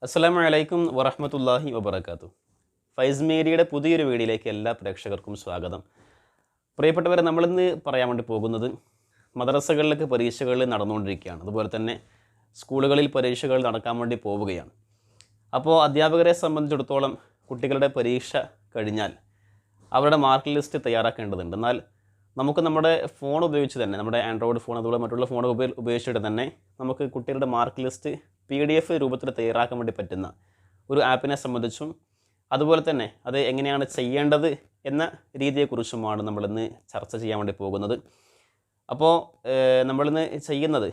അസ്സലാമു വറഹ്മത്തുള്ളാഹി വബറകാതുഹു. ഫൈസ് മീഡിയയുടെ പുതിയൊരു വീഡിയോയിലേക്ക് എല്ലാ പ്രേക്ഷകർക്കും സ്വാഗതം. പ്രിയപ്പെട്ടവരെ, നമ്മളിന്ന് പറയാൻ വേണ്ടി പോകുന്നത് മദ്രസകളിലേക്ക് പരീക്ഷകൾ നടന്നുകൊണ്ടിരിക്കുകയാണ്. അതുപോലെ തന്നെ സ്കൂളുകളിൽ പരീക്ഷകൾ നടക്കാൻ വേണ്ടി പോവുകയാണ്. അപ്പോൾ അധ്യാപകരെ സംബന്ധിച്ചിടത്തോളം കുട്ടികളുടെ പരീക്ഷ കഴിഞ്ഞാൽ അവരുടെ മാർക്ക് ലിസ്റ്റ് തയ്യാറാക്കേണ്ടതുണ്ട്. എന്നാൽ നമുക്ക് നമ്മുടെ ഫോൺ ഉപയോഗിച്ച് തന്നെ, നമ്മുടെ ആൻഡ്രോയിഡ് ഫോൺ അതുപോലെ മറ്റുള്ള ഫോൺ ഉപയോഗിച്ചിട്ട് തന്നെ നമുക്ക് കുട്ടികളുടെ മാർക്ക് ലിസ്റ്റ് PDF രൂപത്തിൽ തയ്യാറാക്കാൻ വേണ്ടി പറ്റുന്ന ഒരു ആപ്പിനെ സംബന്ധിച്ചും അതുപോലെ തന്നെ അത് എങ്ങനെയാണ് ചെയ്യേണ്ടത് എന്ന രീതിയെക്കുറിച്ചുമാണ് നമ്മളിന്ന് ചർച്ച ചെയ്യാൻ വേണ്ടി പോകുന്നത്. അപ്പോൾ നമ്മളിന്ന് ചെയ്യുന്നത്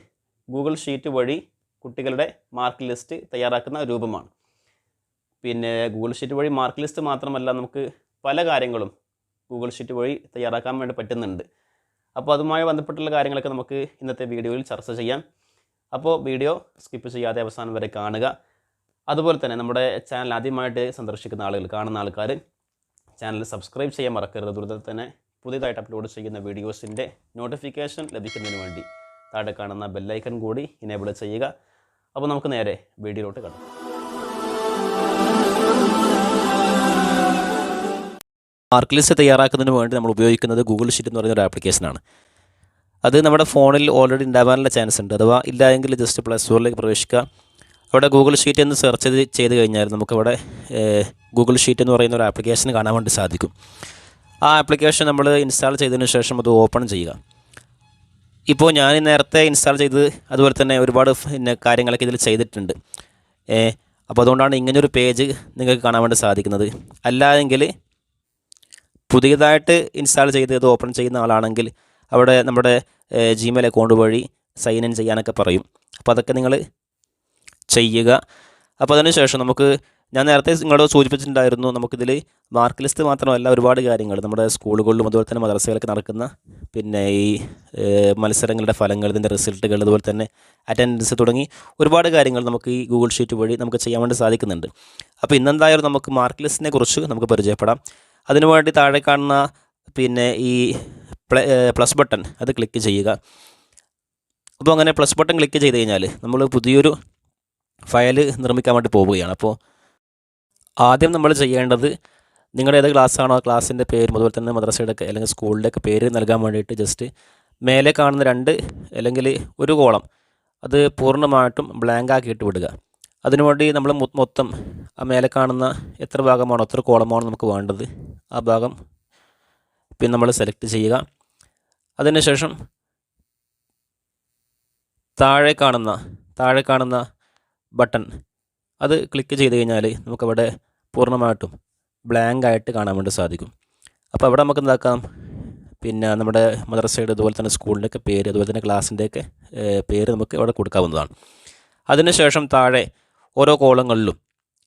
ഗൂഗിൾ ഷീറ്റ് വഴി കുട്ടികളുടെ മാർക്ക് ലിസ്റ്റ് തയ്യാറാക്കുന്ന രൂപമാണ്. പിന്നെ ഗൂഗിൾ ഷീറ്റ് വഴി മാർക്ക് ലിസ്റ്റ് മാത്രമല്ല, നമുക്ക് പല കാര്യങ്ങളും ഗൂഗിൾ ഷീറ്റ് വഴി തയ്യാറാക്കാൻ വേണ്ടി പറ്റുന്നുണ്ട്. അപ്പോൾ അതുമായി ബന്ധപ്പെട്ടുള്ള കാര്യങ്ങളൊക്കെ നമുക്ക് ഇന്നത്തെ വീഡിയോയിൽ ചർച്ച ചെയ്യാം. അപ്പോൾ വീഡിയോ സ്കിപ്പ് ചെയ്യാതെ അവസാനം വരെ കാണുക. അതുപോലെ തന്നെ നമ്മുടെ ചാനൽ ആദ്യമായിട്ട് സന്ദർശിക്കുന്ന ആളുകൾ, കാണുന്ന ആൾക്കാർ ചാനൽ സബ്സ്ക്രൈബ് ചെയ്യാൻ മറക്കരുത്. അതുപോലെ തന്നെ പുതിയതായിട്ട് അപ്ലോഡ് ചെയ്യുന്ന വീഡിയോസിൻ്റെ നോട്ടിഫിക്കേഷൻ ലഭിക്കുന്നതിന് വേണ്ടി താഴെ കാണുന്ന ബെല്ലൈക്കൺ കൂടി ഇനേബിൾ ചെയ്യുക. അപ്പോൾ നമുക്ക് നേരെ വീഡിയോയിലോട്ട് കടക്കാം. മാർക്ക് ലിസ്റ്റ് തയ്യാറാക്കുന്നതിന് വേണ്ടി നമ്മൾ ഉപയോഗിക്കുന്നത് ഗൂഗിൾ ഷീറ്റ് എന്ന് പറയുന്ന ഒരു ആപ്ലിക്കേഷനാണ്. അത് നമ്മുടെ ഫോണിൽ ഓൾറെഡി ഉണ്ടാകാനുള്ള ചാൻസ് ഉണ്ട്. അഥവാ ഇല്ലായെങ്കിൽ ജസ്റ്റ് പ്ലേ സ്റ്റോറിലേക്ക് പ്രവേശിക്കുക. അവിടെ ഗൂഗിൾ ഷീറ്റ് എന്ന് സെർച്ച് ചെയ്ത് കഴിഞ്ഞാൽ നമുക്കവിടെ ഗൂഗിൾ ഷീറ്റ് എന്ന് പറയുന്ന ഒരു ആപ്ലിക്കേഷൻ കാണാൻ വേണ്ടി സാധിക്കും. ആ ആപ്ലിക്കേഷൻ നമ്മൾ ഇൻസ്റ്റാൾ ചെയ്തതിന് ശേഷം അത് ഓപ്പൺ ചെയ്യുക. ഇപ്പോൾ ഞാൻ നേരത്തെ ഇൻസ്റ്റാൾ ചെയ്ത് അതുപോലെ തന്നെ ഒരുപാട് കാര്യങ്ങളൊക്കെ ഇതിൽ ചെയ്തിട്ടുണ്ട്. അപ്പോൾ അതുകൊണ്ടാണ് ഇങ്ങനൊരു പേജ് നിങ്ങൾക്ക് കാണാൻ വേണ്ടി സാധിക്കുന്നത്. അല്ലായെങ്കിൽ പുതിയതായിട്ട് ഇൻസ്റ്റാൾ ചെയ്ത് ഇത് ഓപ്പൺ ചെയ്യുന്ന ആളാണെങ്കിൽ അവിടെ നമ്മുടെ ജിമെയിൽ അക്കൗണ്ട് വഴി സൈൻ ഇൻ ചെയ്യാനൊക്കെ പറയും. അപ്പോൾ അതൊക്കെ നിങ്ങൾ ചെയ്യുക. അപ്പോൾ അതിന് ശേഷം ഞാൻ നേരത്തെ നിങ്ങളോട് സൂചിപ്പിച്ചിട്ടുണ്ടായിരുന്നു, നമുക്കിതിൽ മാർക്ക് ലിസ്റ്റ് മാത്രമല്ല ഒരുപാട് കാര്യങ്ങൾ നമ്മുടെ സ്കൂളുകളിലും അതുപോലെ തന്നെ മദ്രസയിലൊക്കെ നടക്കുന്ന പിന്നെ ഈ മത്സരങ്ങളുടെ ഫലങ്ങൾ, ഇതിൻ്റെ റിസൾട്ടുകൾ, അതുപോലെ തന്നെ അറ്റൻഡൻസ് തുടങ്ങി ഒരുപാട് കാര്യങ്ങൾ നമുക്ക് ഈ ഗൂഗിൾ ഷീറ്റ് വഴി നമുക്ക് ചെയ്യാൻ വേണ്ടി സാധിക്കുന്നുണ്ട്. അപ്പോൾ ഇന്നെന്തായാലും നമുക്ക് മാർക്ക് ലിസ്റ്റിനെ കുറിച്ച് നമുക്ക് പരിചയപ്പെടാം. അതിനുവേണ്ടി താഴെ കാണുന്ന പിന്നെ ഈ പ്ലസ് ബട്ടൺ അത് ക്ലിക്ക് ചെയ്യുക. അപ്പോൾ അങ്ങനെ പ്ലസ് ബട്ടൺ ക്ലിക്ക് ചെയ്ത് കഴിഞ്ഞാൽ നമ്മൾ പുതിയൊരു ഫയൽ നിർമ്മിക്കാൻ വേണ്ടി പോവുകയാണ്. അപ്പോൾ ആദ്യം നമ്മൾ ചെയ്യേണ്ടത് നിങ്ങളുടെ ഏത് ക്ലാസ്സാണോ ആ ക്ലാസ്സിൻ്റെ പേരും അതുപോലെ തന്നെ മദ്രസയുടെ ഒക്കെ അല്ലെങ്കിൽ സ്കൂളിൻ്റെ ഒക്കെ പേര് നൽകാൻ വേണ്ടിയിട്ട് ജസ്റ്റ് മേലെ കാണുന്ന 2 അല്ലെങ്കിൽ ഒരു കോളം അത് പൂർണ്ണമായിട്ടും ബ്ലാങ്ക് ആക്കിയിട്ട് വിടുക. അതിനുവേണ്ടി നമ്മൾ മൊത്തം ആ മേലെ കാണുന്ന എത്ര ഭാഗമാണോ എത്ര കോളമാണോ നമുക്ക് വേണ്ടത് ആ ഭാഗം പിന്നെ നമ്മൾ സെലക്ട് ചെയ്യുക. അതിനുശേഷം താഴെ കാണുന്ന ബട്ടൺ അത് ക്ലിക്ക് ചെയ്ത് കഴിഞ്ഞാൽ നമുക്കവിടെ പൂർണ്ണമായിട്ടും ബ്ലാങ്ക് ആയിട്ട് കാണാൻ വേണ്ടി സാധിക്കും. അപ്പോൾ അവിടെ നമുക്ക് എന്താക്കാം, പിന്നെ നമ്മുടെ മദ്രസയുടെ അതുപോലെ തന്നെ സ്കൂളിൻ്റെയൊക്കെ പേര് അതുപോലെ തന്നെ ക്ലാസ്സിൻ്റെയൊക്കെ പേര് നമുക്ക് അവിടെ കൊടുക്കാവുന്നതാണ്. അതിനുശേഷം താഴെ ഓരോ കോളങ്ങളിലും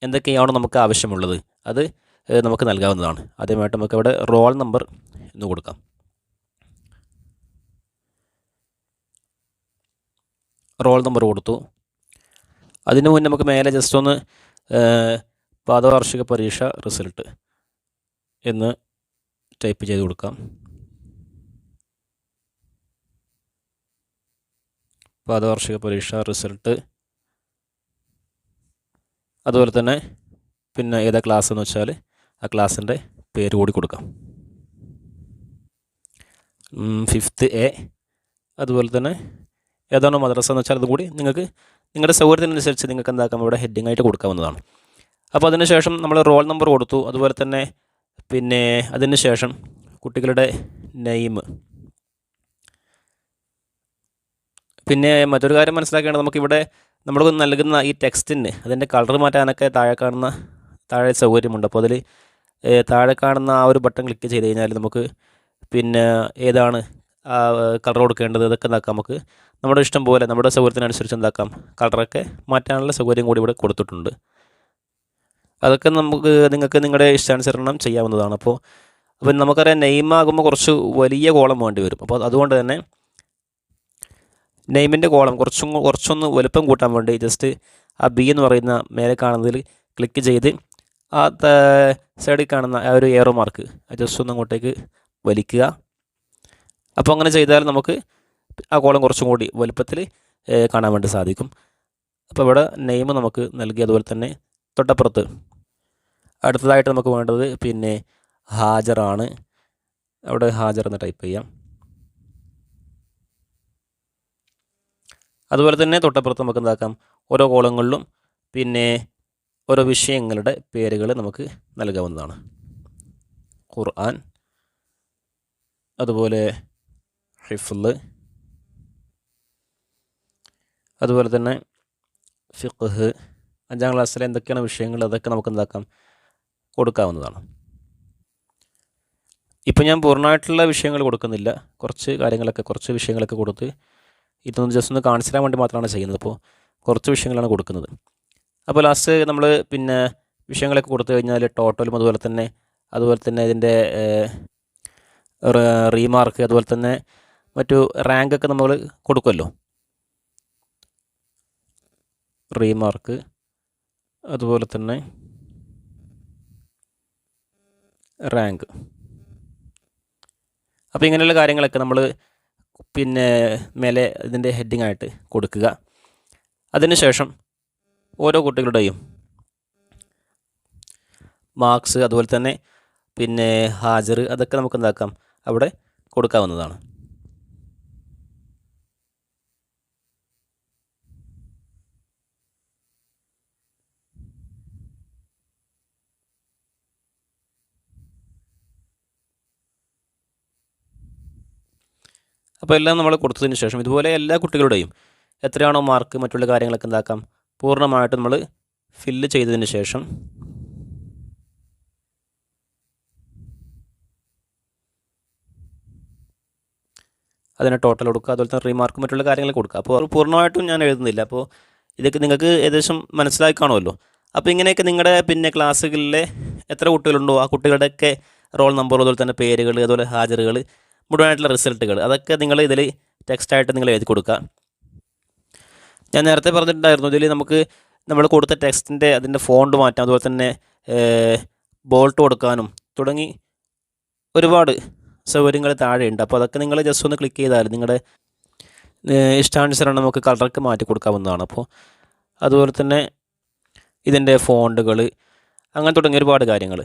എന്തൊക്കെയാണോ നമുക്ക് ആവശ്യമുള്ളത് അത് നമുക്ക് നൽകാവുന്നതാണ്. ആദ്യമായിട്ട് നമുക്ക് അവിടെ റോൾ നമ്പർ എന്ന് കൊടുക്കാം. റോൾ നമ്പർ കൊടുത്തു. അതിനു മുന്നേ നമുക്ക് മേലെ ജസ്റ്റ് ഒന്ന് പാദവാർഷിക പരീക്ഷ റിസൾട്ട് എന്ന് ടൈപ്പ് ചെയ്ത് കൊടുക്കാം. പാദവാർഷിക പരീക്ഷ റിസൾട്ട്, അതുപോലെ തന്നെ പിന്നെ ഏതാ ക്ലാസ് എന്ന് വെച്ചാൽ ആ ക്ലാസ്സിൻ്റെ പേര് കൂടി കൊടുക്കാം. 5th A, അതുപോലെ തന്നെ ഏതാണോ മദ്രസ എന്ന് വെച്ചാൽ അതുകൂടി നിങ്ങൾക്ക് നിങ്ങളുടെ സൗകര്യത്തിനനുസരിച്ച് നിങ്ങൾക്ക് എന്താക്കാം ഇവിടെ ഹെഡിങ് ആയിട്ട് കൊടുക്കാവുന്നതാണ്. അപ്പോൾ അതിന് ശേഷം നമ്മൾ റോൾ നമ്പർ കൊടുത്തു. അതുപോലെ തന്നെ പിന്നെ അതിന് ശേഷം കുട്ടികളുടെ നെയിം. പിന്നെ മറ്റൊരു കാര്യം മനസ്സിലാക്കേണ്ടത്, നമുക്കിവിടെ നമ്മൾ നൽകുന്ന ഈ ടെക്സ്റ്റിന് അതിൻ്റെ കളർ മാറ്റാനൊക്കെ താഴെ സൗകര്യമുണ്ട്. അപ്പോൾ അതിൽ താഴെ കാണുന്ന ആ ഒരു ബട്ടൺ ക്ലിക്ക് ചെയ്ത് കഴിഞ്ഞാൽ നമുക്ക് പിന്നെ ഏതാണ് കളർ കൊടുക്കേണ്ടത് ഇതൊക്കെ എന്താക്കാം, നമുക്ക് നമ്മുടെ ഇഷ്ടം പോലെ നമ്മുടെ സൗകര്യത്തിനനുസരിച്ച് എന്താക്കാം കളറൊക്കെ മാറ്റാനുള്ള സൗകര്യം കൂടി ഇവിടെ കൊടുത്തിട്ടുണ്ട്. അതൊക്കെ നിങ്ങൾക്ക് നിങ്ങളുടെ ഇഷ്ടാനുസരണം ചെയ്യാവുന്നതാണ്. അപ്പോൾ നമുക്കറിയാം നെയിമാകുമ്പോൾ കുറച്ച് വലിയ കോളം വേണ്ടി വരും. അപ്പോൾ അതുകൊണ്ട് തന്നെ നെയിമിൻ്റെ കോളം കുറച്ചൊന്ന് വലുപ്പം കൂട്ടാൻ വേണ്ടി ജസ്റ്റ് ആ B എന്ന് പറയുന്ന മേലെ കാണുന്നതിൽ ക്ലിക്ക് ചെയ്ത് ആ സൈഡിൽ കാണുന്ന ആ ഒരു ഏറോ മാർക്ക് ജസ്റ്റ് ഒന്ന് അങ്ങോട്ടേക്ക് വലിക്കുക. അപ്പോൾ അങ്ങനെ ചെയ്താൽ നമുക്ക് ആ കോളം കുറച്ചും കൂടി വലുപ്പത്തിൽ കാണാൻ വേണ്ടി സാധിക്കും. അപ്പോൾ ഇവിടെ നെയിം നമുക്ക് നൽകി. അതുപോലെ തന്നെ തൊട്ടപ്പുറത്ത് അടുത്തതായിട്ട് നമുക്ക് വേണ്ടത് പിന്നെ ഹാജറാണ്. അവിടെ ഹാജർ എന്ന് ടൈപ്പ് ചെയ്യാം. അതുപോലെ തന്നെ തൊട്ടപ്പുറത്ത് നമുക്ക് എന്താക്കാം, ഓരോ കോളങ്ങളിലും പിന്നെ ഓരോ വിഷയങ്ങളുടെ പേരുകൾ നമുക്ക് നൽകാവുന്നതാണ്. ഖുർആൻ, അതുപോലെ ഹിഫ്ള്, അതുപോലെ തന്നെ ഫിഖ്ഹ്, 5ാം ക്ലാസ്സിലെ എന്തൊക്കെയാണ് വിഷയങ്ങൾ അതൊക്കെ നമുക്ക് എന്താക്കാം, കൊടുക്കാവുന്നതാണ്. ഇപ്പം ഞാൻ പൂർണ്ണമായിട്ടുള്ള വിഷയങ്ങൾ കൊടുക്കുന്നില്ല, കുറച്ച് വിഷയങ്ങളൊക്കെ കൊടുത്ത് ഇതൊന്ന് ജസ്റ്റ് ഒന്ന് കാണിച്ചു തരാൻ വേണ്ടി മാത്രമാണ് ചെയ്യുന്നത്. അപ്പോൾ കുറച്ച് വിഷയങ്ങളാണ് കൊടുക്കുന്നത്. അപ്പോൾ ലാസ്റ്റ് നമ്മൾ പിന്നെ വിഷയങ്ങളൊക്കെ കൊടുത്തു കഴിഞ്ഞാൽ ടോട്ടലും അതുപോലെ തന്നെ ഇതിൻ്റെ റീമാർക്ക്, അതുപോലെ തന്നെ മറ്റു റാങ്കൊക്കെ നമ്മൾ കൊടുക്കുമല്ലോ. റീമാർക്ക്, അതുപോലെ തന്നെ റാങ്ക്. അപ്പോൾ ഇങ്ങനെയുള്ള കാര്യങ്ങളൊക്കെ നമ്മൾ പിന്നെ മേലെ ഇതിൻ്റെ ഹെഡിങ് ആയിട്ട് കൊടുക്കുക. അതിനുശേഷം ഓരോ കുട്ടികളുടെയും മാർക്സ്, അതുപോലെ തന്നെ പിന്നെ ഹാജർ, അതൊക്കെ നമുക്ക് എന്താക്കാം, അവിടെ കൊടുക്കാവുന്നതാണ്. അപ്പോൾ എല്ലാം നമ്മൾ കൊടുത്തതിന് ശേഷം ഇതുപോലെ എല്ലാ കുട്ടികളുടെയും എത്രയാണോ മാർക്ക്, മറ്റുള്ള കാര്യങ്ങളൊക്കെ എന്താക്കാം, പൂർണ്ണമായിട്ട് നമ്മൾ ഫില്ല് ചെയ്തതിന് ശേഷം അതിന് ടോട്ടൽ കൊടുക്കുക. അതുപോലെ തന്നെ റീമാർക്ക്, മറ്റുള്ള കാര്യങ്ങൾ കൊടുക്കുക. അപ്പോൾ പൂർണ്ണമായിട്ടും ഞാൻ എഴുതുന്നില്ല. അപ്പോൾ ഇതൊക്കെ നിങ്ങൾക്ക് ഏകദേശം മനസ്സിലായി കാണുമല്ലോ. അപ്പോൾ ഇങ്ങനെയൊക്കെ നിങ്ങളുടെ പിന്നെ ക്ലാസ്സുകളിലെ എത്ര കുട്ടികളുണ്ടോ ആ കുട്ടികളുടെയൊക്കെ റോൾ നമ്പർ, അതുപോലെ തന്നെ പേരുകൾ, അതുപോലെ ഹാജറുകൾ, മുഴുവനായിട്ടുള്ള റിസൾട്ടുകൾ, അതൊക്കെ നിങ്ങൾ ഇതിൽ ടെക്സ്റ്റായിട്ട് നിങ്ങൾ എഴുതി കൊടുക്കുക. ഞാൻ നേരത്തെ പറഞ്ഞിട്ടുണ്ടായിരുന്നു, ഇതിൽ നമ്മൾ കൊടുത്ത ടെക്സ്റ്റിൻ്റെ അതിൻ്റെ ഫോണ്ട് മാറ്റാം, അതുപോലെ തന്നെ ബോൾട്ട് കൊടുക്കാനും തുടങ്ങി ഒരുപാട് സൗകര്യങ്ങൾ താഴെയുണ്ട്. അപ്പോൾ അതൊക്കെ നിങ്ങൾ ജസ്റ്റ് ഒന്ന് ക്ലിക്ക് ചെയ്താൽ നിങ്ങളുടെ ഇഷ്ടാനുസരണം നമുക്ക് കളറൊക്കെ മാറ്റി കൊടുക്കാവുന്നതാണ്. അപ്പോൾ അതുപോലെ തന്നെ ഇതിൻ്റെ ഫോണ്ടുകൾ, അങ്ങനെ തുടങ്ങിയ ഒരുപാട് കാര്യങ്ങൾ,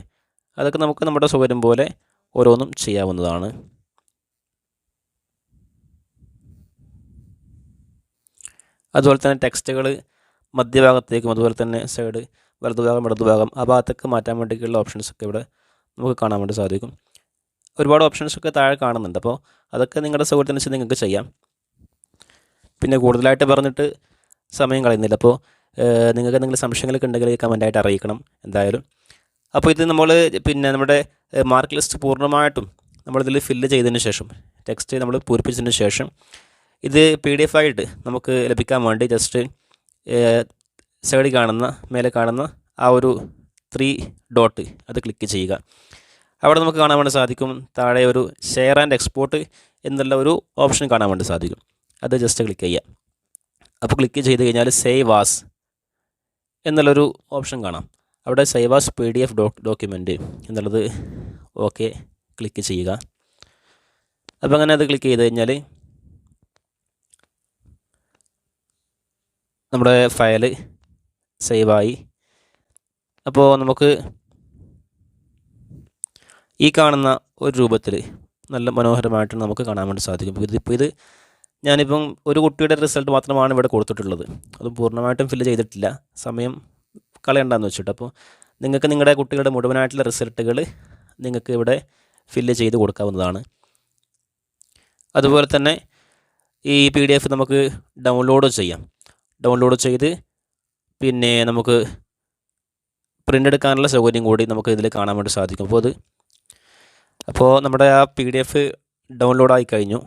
അതൊക്കെ നമുക്ക് നമ്മുടെ സൗകര്യം പോലെ ഓരോന്നും ചെയ്യാവുന്നതാണ്. അതുപോലെ തന്നെ ടെക്സ്റ്റുകൾ മധ്യഭാഗത്തേക്കും, അതുപോലെ തന്നെ സൈഡ് വലതുഭാഗം ഇടതുഭാഗം ആ ഭാഗത്തേക്ക് മാറ്റാൻ വേണ്ടിയിട്ടുള്ള ഓപ്ഷൻസൊക്കെ ഇവിടെ നമുക്ക് കാണാൻ വേണ്ടി സാധിക്കും. ഒരുപാട് ഓപ്ഷൻസൊക്കെ താഴെ കാണുന്നുണ്ട്. അപ്പോൾ അതൊക്കെ നിങ്ങളുടെ സൗകര്യത്തിനനുസരിച്ച് നിങ്ങൾക്ക് ചെയ്യാം. പിന്നെ കൂടുതലായിട്ട് പറഞ്ഞിട്ട് സമയം കളയുന്നില്ല. അപ്പോൾ നിങ്ങൾക്ക് എന്തെങ്കിലും സംശയങ്ങളൊക്കെ ഉണ്ടെങ്കിൽ കമൻറ്റായിട്ട് അറിയിക്കണം എന്തായാലും. അപ്പോൾ ഇത് നമ്മൾ പിന്നെ നമ്മുടെ മാർക്ക് ലിസ്റ്റ് പൂർണ്ണമായിട്ടും നമ്മളിതിൽ ഫില്ല് ചെയ്തതിന് ശേഷം, ടെക്സ്റ്റ് നമ്മൾ പൂരിപ്പിച്ചതിന് ശേഷം, ഇത് PDF ആയിട്ട് നമുക്ക് ലഭിക്കാൻ വേണ്ടി ജസ്റ്റ് സൈഡിൽ കാണുന്ന, മേലെ കാണുന്ന ആ ഒരു 3 ഡോട്ട് അത് ക്ലിക്ക് ചെയ്യുക. അവിടെ നമുക്ക് കാണാൻ വേണ്ടി സാധിക്കും താഴെ ഒരു ഷെയർ ആൻഡ് എക്സ്പോർട്ട് എന്നുള്ള ഒരു ഓപ്ഷൻ കാണാൻ വേണ്ടി സാധിക്കും. അത് ജസ്റ്റ് ക്ലിക്ക് ചെയ്യുക. അപ്പോൾ ക്ലിക്ക് ചെയ്ത് കഴിഞ്ഞാൽ സേവ് ആസ് എന്നുള്ളൊരു ഓപ്ഷൻ കാണാം. അവിടെ സേവ് ആസ് PDF ഡോക്യുമെൻറ്റ് എന്നുള്ളത് ഓക്കെ ക്ലിക്ക് ചെയ്യുക. അപ്പോൾ അങ്ങനെ അത് ക്ലിക്ക് ചെയ്ത് കഴിഞ്ഞാൽ നമ്മുടെ ഫയൽ സേവായി. അപ്പോൾ നമുക്ക് ഈ കാണുന്ന ഒരു രൂപത്തിൽ നല്ല മനോഹരമായിട്ട് നമുക്ക് കാണാൻ വേണ്ടി സാധിക്കും. ഇത് ഞാനിപ്പം ഒരു കുട്ടിയുടെ റിസൾട്ട് മാത്രമാണ് ഇവിടെ കൊടുത്തിട്ടുള്ളത്. അത് പൂർണ്ണമായിട്ടും ഫില്ല് ചെയ്തിട്ടില്ല, സമയം കളയണ്ടെന്ന് വെച്ചിട്ട്. അപ്പോൾ നിങ്ങൾക്ക് നിങ്ങളുടെ കുട്ടികളുടെ മുഴുവനായിട്ടുള്ള റിസൾട്ടുകൾ നിങ്ങൾക്ക് ഇവിടെ ഫില്ല് ചെയ്ത് കൊടുക്കാവുന്നതാണ്. അതുപോലെ തന്നെ ഈ PDF നമുക്ക് ഡൗൺലോഡ് ചെയ്യാം. ഡൗൺലോഡ് ചെയ്ത് പിന്നെ നമുക്ക് പ്രിൻ്റ് എടുക്കാനുള്ള സൗകര്യം കൂടി നമുക്ക് ഇതിൽ കാണാൻ വേണ്ടി സാധിക്കും. അപ്പോൾ നമ്മുടെ ആ PDF ഡൗൺലോഡായി കഴിഞ്ഞു.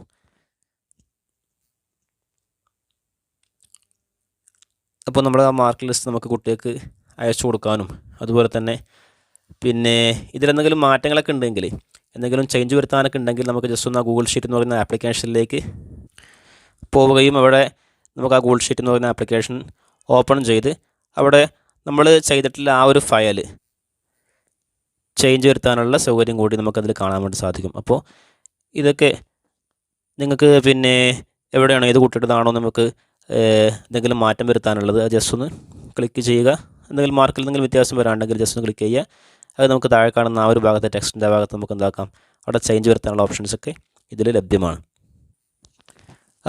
അപ്പോൾ നമ്മൾ ആ മാർക്ക് ലിസ്റ്റ് നമുക്ക് കുട്ടികൾക്ക് അയച്ചു കൊടുക്കാനും, അതുപോലെ തന്നെ പിന്നെ ഇതിലെന്തെങ്കിലും മാറ്റങ്ങളൊക്കെ ഉണ്ടെങ്കിൽ, എന്തെങ്കിലും ചേഞ്ച് വരുത്താനൊക്കെ ഉണ്ടെങ്കിൽ നമുക്ക് ജസ്റ്റ് ഒന്ന് ആ ഗൂഗിൾ ഷീറ്റ് എന്ന് പറയുന്ന ആപ്ലിക്കേഷനിലേക്ക് പോവുകയും അവിടെ നമുക്ക് ആ ഗൂഗിൾ ഷീറ്റ് എന്ന് പറയുന്ന ആപ്ലിക്കേഷൻ ഓപ്പൺ ചെയ്ത് അവിടെ നമ്മൾ ചെയ്തിട്ടുള്ള ആ ഒരു ഫയൽ ചേഞ്ച് വരുത്താനുള്ള സൗകര്യം കൂടി നമുക്കതിൽ കാണാൻ വേണ്ടി സാധിക്കും. അപ്പോൾ ഇതൊക്കെ നിങ്ങൾക്ക് പിന്നെ എവിടെയാണോ ഏത് കുട്ടിയുടേതാണോ നമുക്ക് എന്തെങ്കിലും മാറ്റം വരുത്താനുള്ളത് അത് ജസ്റ്റ് ഒന്ന് ക്ലിക്ക് ചെയ്യുക. എന്തെങ്കിലും മാർക്കിൽ എന്തെങ്കിലും വ്യത്യാസം വരാണ്ടെങ്കിൽ ജസ്റ്റ് ഒന്ന് ക്ലിക്ക് ചെയ്യുക. അത് നമുക്ക് താഴെ കാണുന്ന ആ ഒരു ഭാഗത്തെ ടെക്സ്റ്റിൻ്റെ ഭാഗത്ത് നമുക്ക് എന്താക്കാം, അവിടെ ചേഞ്ച് വരുത്താനുള്ള ഓപ്ഷൻസൊക്കെ ഇതിൽ ലഭ്യമാണ്.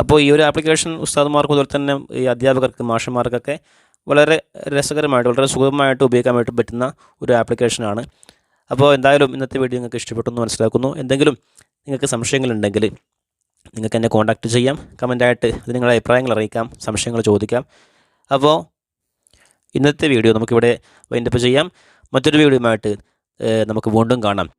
അപ്പോൾ ഈ ഒരു ആപ്ലിക്കേഷൻ ഉസ്താദുമാർക്ക് അതുപോലെ തന്നെ ഈ അധ്യാപകർക്ക് മാഷന്മാർക്കൊക്കെ വളരെ രസകരമായിട്ട് വളരെ സുഗമമായിട്ട് ഉപയോഗിക്കാൻ വേണ്ടി പറ്റുന്ന ഒരു ആപ്ലിക്കേഷനാണ്. അപ്പോൾ എന്തായാലും ഇന്നത്തെ വീഡിയോ നിങ്ങൾക്ക് ഇഷ്ടപ്പെട്ടെന്ന് മനസ്സിലാക്കുന്നു. എന്തെങ്കിലും നിങ്ങൾക്ക് സംശയങ്ങളുണ്ടെങ്കിൽ നിങ്ങൾക്ക് എന്നെ കോൺടാക്റ്റ് ചെയ്യാം, കമൻറ്റായിട്ട് അത് നിങ്ങളുടെ അഭിപ്രായങ്ങൾ അറിയിക്കാം, സംശയങ്ങൾ ചോദിക്കാം. അപ്പോൾ ഇന്നത്തെ വീഡിയോ നമുക്കിവിടെ വൈൻഡപ്പ് ചെയ്യാം. മറ്റൊരു വീഡിയോയുമായിട്ട് നമുക്ക് വീണ്ടും കാണാം.